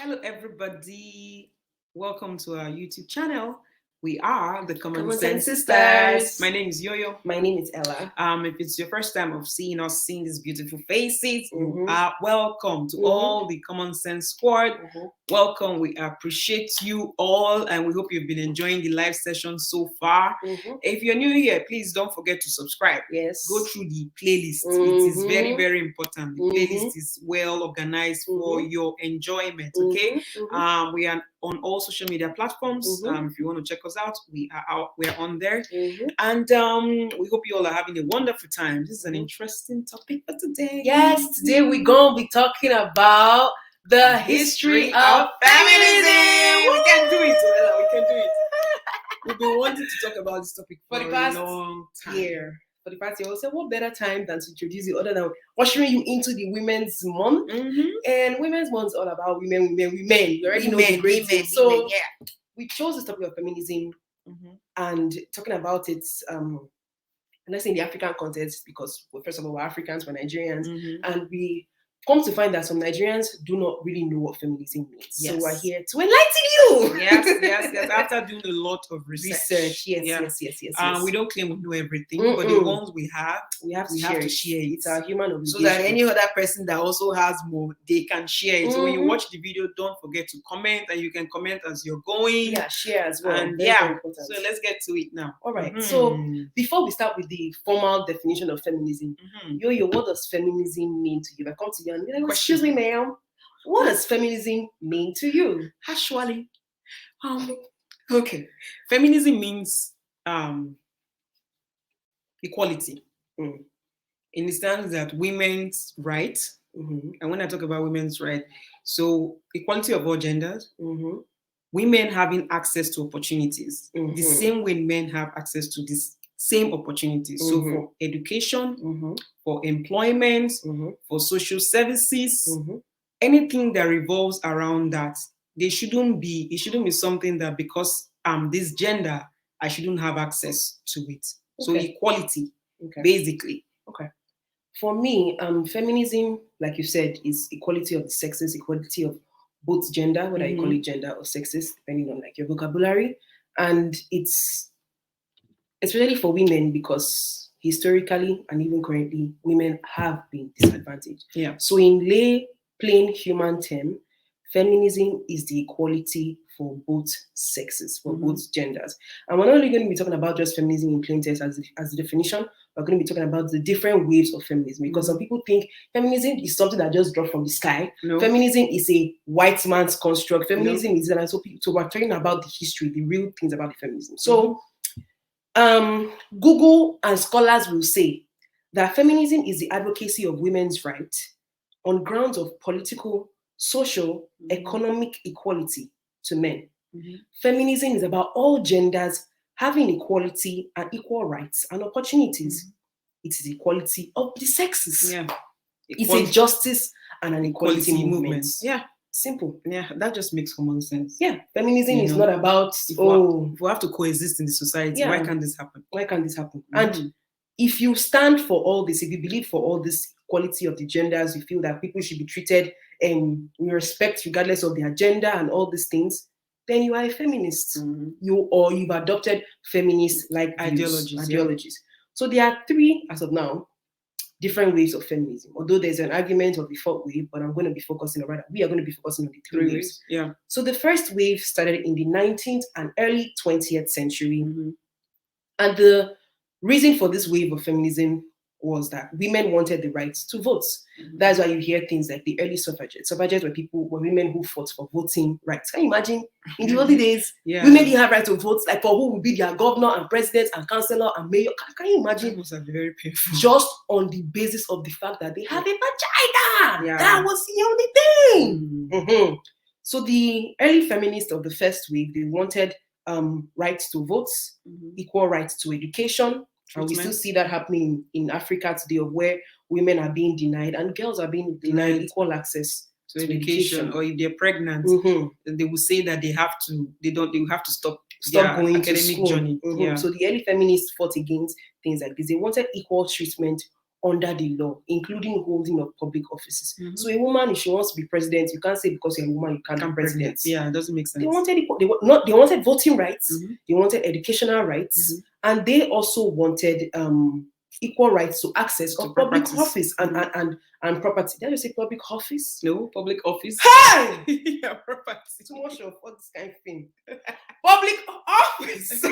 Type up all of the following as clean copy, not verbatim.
Hello, everybody. Welcome to our YouTube channel. We are the Common Sense Sisters. My name is Yo-Yo. My name is Ella. If it's your first time of seeing these beautiful faces, you are welcome to all the Common Sense Squad. Welcome. We appreciate you all, and we hope you've been enjoying the live session so far. If you're new here, please don't forget to subscribe. Yes. Go through the playlist. It is very, very important. The playlist is well organized for your enjoyment. Okay. We are on all social media platforms. If you want to check us out, we are on there. And we hope you all are having a wonderful time. This is an interesting topic for today. Yes, today we're going to be talking about the history of feminism. We can do it, Ella. We can do it. We've been wanting to talk about this topic for the past long time. year. For the past year, I said, what better time than to introduce you other than ushering you into the Women's Month? And Women's Month is all about women. You already know the great thing. So we chose this topic of feminism and talking about it, let's say in the African context, because first of all, we're Africans, we're Nigerians, and we come to find that some Nigerians do not really know what feminism means. Yes. So we're here to enlighten you. Yes. After doing a lot of research. Yes. We don't claim we know everything, but the ones we have to share it. It's our human obligation. So that any other person that also has more, they can share it. So when you watch the video, don't forget to comment, and you can comment as you're going. Yeah, share as well. And very so let's get to it now. All right. So before we start with the formal definition of feminism, Yo-Yo, what does feminism mean to you? I come to you and be like, excuse me, ma'am. What does feminism mean to you? Actually, okay. Feminism means equality. In the sense that women's rights, and when I talk about women's rights, so equality of all genders, women having access to opportunities, the same way men have access to this same opportunities. So for education, for employment, for social services, anything that revolves around that, it shouldn't be something that because this gender, I shouldn't have access to it. So equality, basically. Okay. For me, feminism, like you said, is equality of the sexes, equality of both gender, whether you call it gender or sexes, depending on like your vocabulary. And it's especially for women because historically and even currently, women have been disadvantaged. Yeah. So in plain human term, feminism is the equality for both sexes, for both genders. And we're not only going to be talking about just feminism in plain text as the definition, we're going to be talking about the different waves of feminism, because some people think feminism is something that just dropped from the sky. No. Feminism is a white man's construct. Feminism is that. So we're talking about the history, the real things about the feminism. So Google and scholars will say that feminism is the advocacy of women's rights on grounds of political, social, economic equality to men. Feminism is about all genders having equality and equal rights and opportunities. It is equality of the sexes. Yeah. It's a justice and an equality movement. Yeah. Simple. Yeah, that just makes common sense. Yeah. Feminism is not about, if we have to coexist in the society, why can't this happen? Why can't this happen? And if you stand for all this, if you believe for all this equality of the genders, you feel that people should be treated with respect regardless of their gender and all these things, then you are a feminist. You've adopted feminist like ideologies. So there are three, as of now, different waves of feminism. Although there's an argument of the fourth wave, but we are going to be focusing on the three waves. Yeah. So the first wave started in the 19th and early 20th century. And the reason for this wave of feminism was that women wanted the right to vote. That's why you hear things like the early suffragettes. Suffragettes were women who fought for voting rights. Can you imagine? In the early days, women didn't have right to vote, like for who would be their governor and president and councillor and mayor. Can you imagine? That was very painful. Just on the basis of the fact that they have a vagina. Yeah. That was the only thing. So the early feminists of the first wave, they wanted rights to vote, equal rights to education. And we still see that happening in Africa today, of where women are being denied and girls are being denied equal access to education. Or if they're pregnant, they will say that they have to stop going academic journey. So the early feminists fought against things like this. They wanted equal treatment under the law, including holding of public offices. So a woman, if she wants to be president, you can't say because you're a woman you can't be president. Yeah, it doesn't make sense. They wanted voting rights, they wanted educational rights, and they also wanted equal rights to access of public office and property. Did I just say public office? No, public office. Hi! Yeah, property. Too much of all this kind of thing. Public office.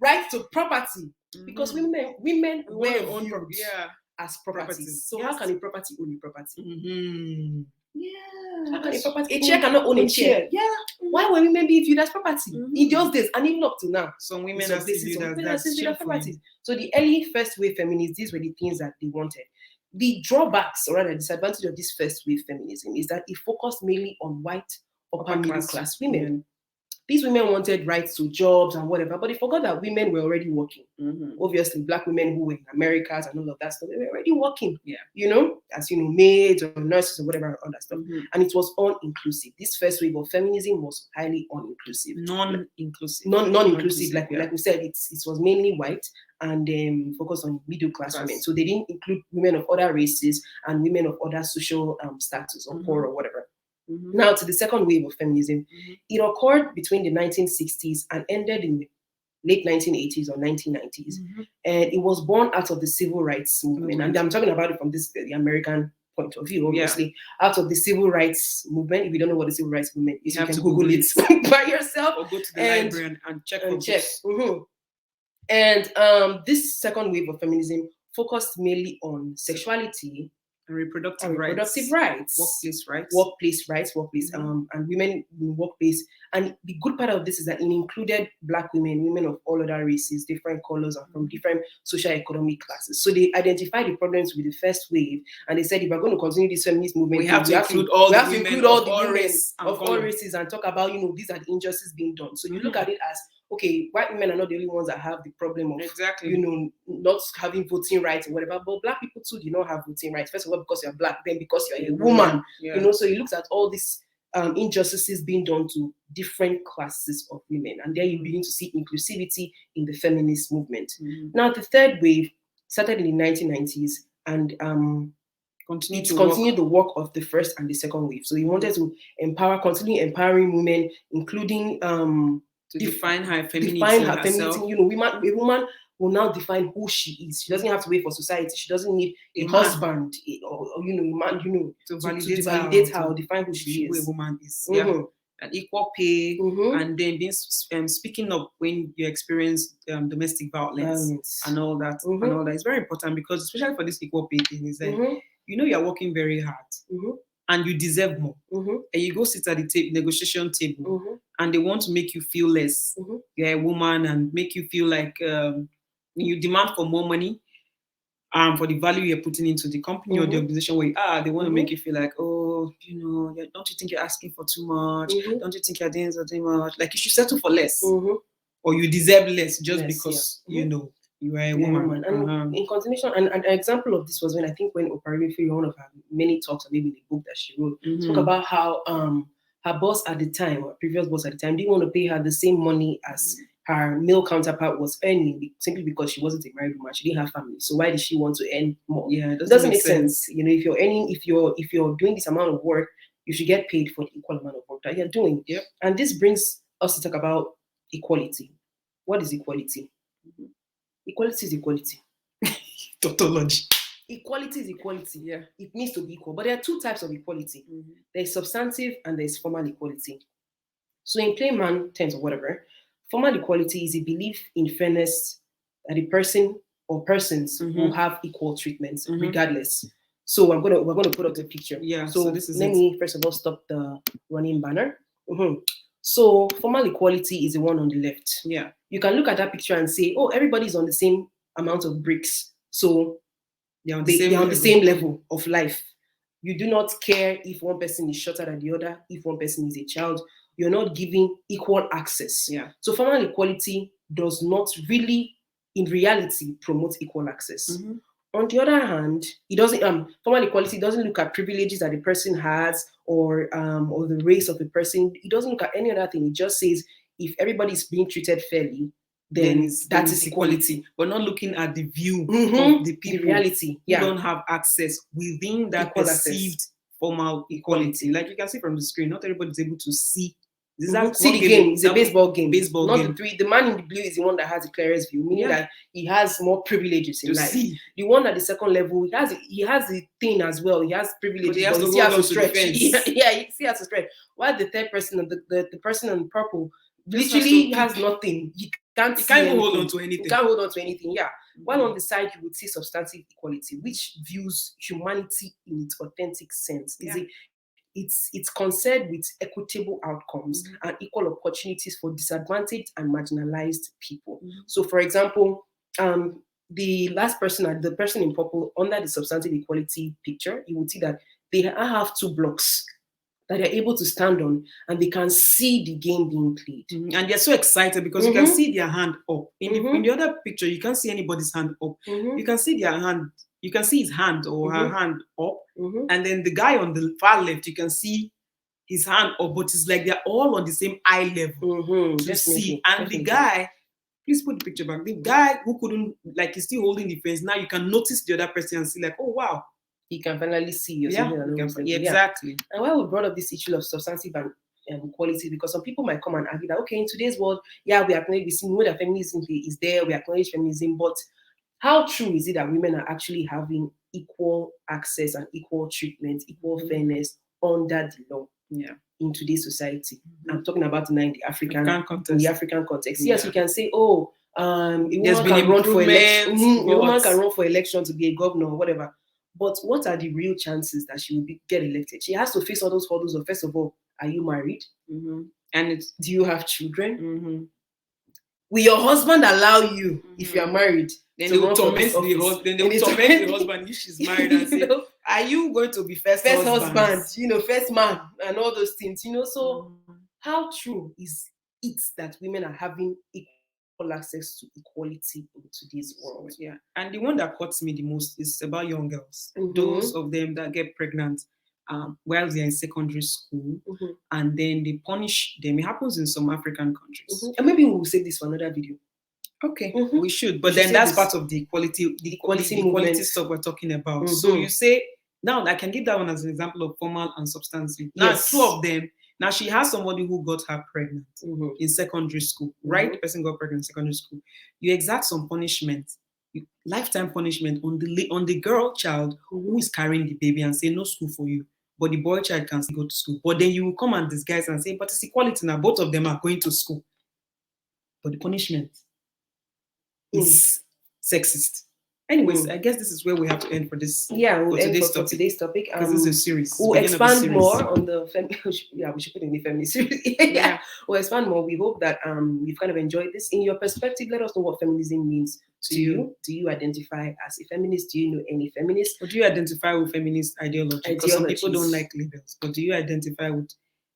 Right to property. Because women were own viewed as property. So yes. how can a property own a property? Yeah. How can a chair cannot own a chair? Yeah. Why were women being viewed as property? In those days, and even up to now. Some women are still viewed as property. So the early first wave feminists, these were the things that they wanted. The drawbacks, or rather disadvantage of this first wave feminism is that it focused mainly on white upper middle class women. These women wanted rights to jobs and whatever, but they forgot that women were already working. Obviously, Black women who were in Americas and all of that stuff, they were already working. As maids or nurses or whatever, all that stuff. And it was all-inclusive. This first wave of feminism was highly uninclusive. Non-inclusive. Non-inclusive, like we said, it was mainly white and focused on middle class women. So they didn't include women of other races and women of other social status or poor or whatever. Now to the second wave of feminism. It occurred between the 1960s and ended in the late 1980s or 1990s. And it was born out of the civil rights movement. And I'm talking about it from the American point of view, obviously. Out of the civil rights movement. If you don't know what the civil rights movement is, you can Google it by yourself. Or go to the library and check for books. And this second wave of feminism focused mainly on sexuality and reproductive rights, workplace rights, and women in the workplace. And the good part of this is that it included Black women, women of all other races, different colors, and from different social-economic classes. So they identified the problems with the first wave, and they said, if we're going to continue this feminist movement, we have to include all the women of all races and talk about, these are the injustices being done. So you look at it as, okay, white women are not the only ones that have the problem of, not having voting rights or whatever, but Black people too do not have voting rights. First of all, because you're Black, then because you're a woman, so he looks at all these injustices being done to different classes of women. And there you begin to see inclusivity in the feminist movement. Now, the third wave started in the 1990s and continued the work of the first and the second wave. So he wanted to continue empowering women, including to define her femininity. A woman will now define who she is. She doesn't have to wait for society. She doesn't need a husband or a man, to validate her or define who she is. Who a woman is. And equal pay, and then being speaking up when you experience domestic violence and all that. And all that is very important, because especially for this equal pay thing, is that you're working very hard. And you deserve more. And you go sit at the negotiation table, and they want to make you feel less. You're a woman, and make you feel like you demand for more money for the value you're putting into the company or the organization where you are. They want to make you feel like, don't you think you're asking for too much? Don't you think you're doing so much? Like, you should settle for less, or you deserve less just because you are a woman. And in continuation, and an example of this was when Oprah Winfrey, one of her many talks, or maybe the book that she wrote, talk about how her boss at the time, or previous boss at the time, didn't want to pay her the same money as her male counterpart was earning, simply because she wasn't a married woman. She didn't have family. So why did she want to earn more? It doesn't make sense. If you're earning, if you're doing this amount of work, you should get paid for the equal amount of work that you're doing. And this brings us to talk about equality. What is equality? Equality is equality. Tautology. Equality is equality. It needs to be equal. But there are two types of equality. There's substantive and there's formal equality. So in plain man terms or whatever, formal equality is a belief in fairness that a person or persons will have equal treatment regardless. So we're gonna put up the picture. So this is let me first of all stop the running banner. So formal equality is the one on the left. You can look at that picture and say, oh, everybody's on the same amount of bricks. So they're on the same level of life. You do not care if one person is shorter than the other, if one person is a child. You're not giving equal access. So formal equality does not really, in reality, promote equal access. On the other hand, it doesn't. Formal equality doesn't look at privileges that the person has or the race of the person. It doesn't look at any other thing. It just says if everybody is being treated fairly, then that is equality. But not looking at the view of the people the reality. who don't have access within that Equal perceived access. formal equality. Like you can see from the screen, not everybody is able to see. See the game. It's a baseball game. Not game. the three. The man in the blue is the one that has the clearest view, meaning that he has more privileges in life. See. The one at the second level, he has the thing as well. He has privileges, but he still has to stretch. He still has to stretch. While the third person, the person in purple, literally has nothing. He can't even hold on to anything. He can't hold on to anything. Yeah. While on the side, you would see substantive equality, which views humanity in its authentic sense. It's concerned with equitable outcomes and equal opportunities for disadvantaged and marginalized people. So, for example, the person in purple, under the substantive equality picture, you would see that they have 2 blocks that they're able to stand on, and they can see the game being played. And they're so excited because you can see their hand up. In the other picture, you can't see anybody's hand up. You can see their hand. You can see his hand or her hand up. And then the guy on the far left, you can see his hand up, but it's like they're all on the same eye level to see. And the guy, please put the picture back. The guy who couldn't, like, he's still holding the fence. Now you can notice the other person and see, like, oh wow, he can finally see you. Exactly. And why we brought up this issue of substantive and equality, because some people might come and argue that, okay, in today's world, we acknowledge, we know that feminism is there, we acknowledge feminism, but how true is it that women are actually having equal access and equal treatment, equal fairness under the law in today's society? I'm talking about now in the African context. Yes, you can say, a woman can run for election. A woman can run for election to be a governor or whatever. But what are the real chances that she will get elected? She has to face all those hurdles of, first of all, are you married? And do you have children? Will your husband allow you, if you are married, then they will torment the husband? Then they will torment the husband if she's married and say, are you going to be first husband? First man, and all those things, So how true is it that women are having equal access to equality in today's world? Yeah. And the one that cuts me the most is about young girls. Those of them that get pregnant while they're in secondary school, and then they punish them. It happens in some African countries. And maybe we'll save this for another video. Okay, we should. But then that's part of the equality stuff we're talking about. So you say, now I can give that one as an example of formal and substantive. Now, 2 of them, now she has somebody who got her pregnant in secondary school, right? The person got pregnant in secondary school. You exact some punishment, lifetime punishment on the girl child who is carrying the baby, and say no school for you. But the boy child can still go to school. But then you will come and disguise and say, but it's equality now. Both of them are going to school. But the punishment is sexist. Anyways, I guess this is where we have to end for this. Yeah, we'll end for today's topic. Because this is a series. We'll expand more on the we should put in the feminist series. We'll expand more. We hope that you've kind of enjoyed this. In your perspective, let us know what feminism means to you. Do you identify as a feminist? Do you know any feminists? Or do you identify with feminist ideology? Because some people don't like labels. But do you identify with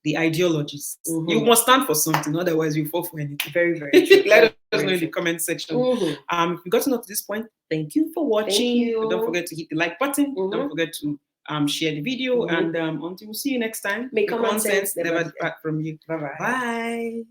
the ideologies? You must stand for something, otherwise you fall for anything. Very, very true. Let us know in the comment section. If you've gotten up to this point, thank you for watching. Don't forget to hit the like button. Don't forget to share the video. And until we see you next time, may common sense never depart from you. Bye-bye. Bye.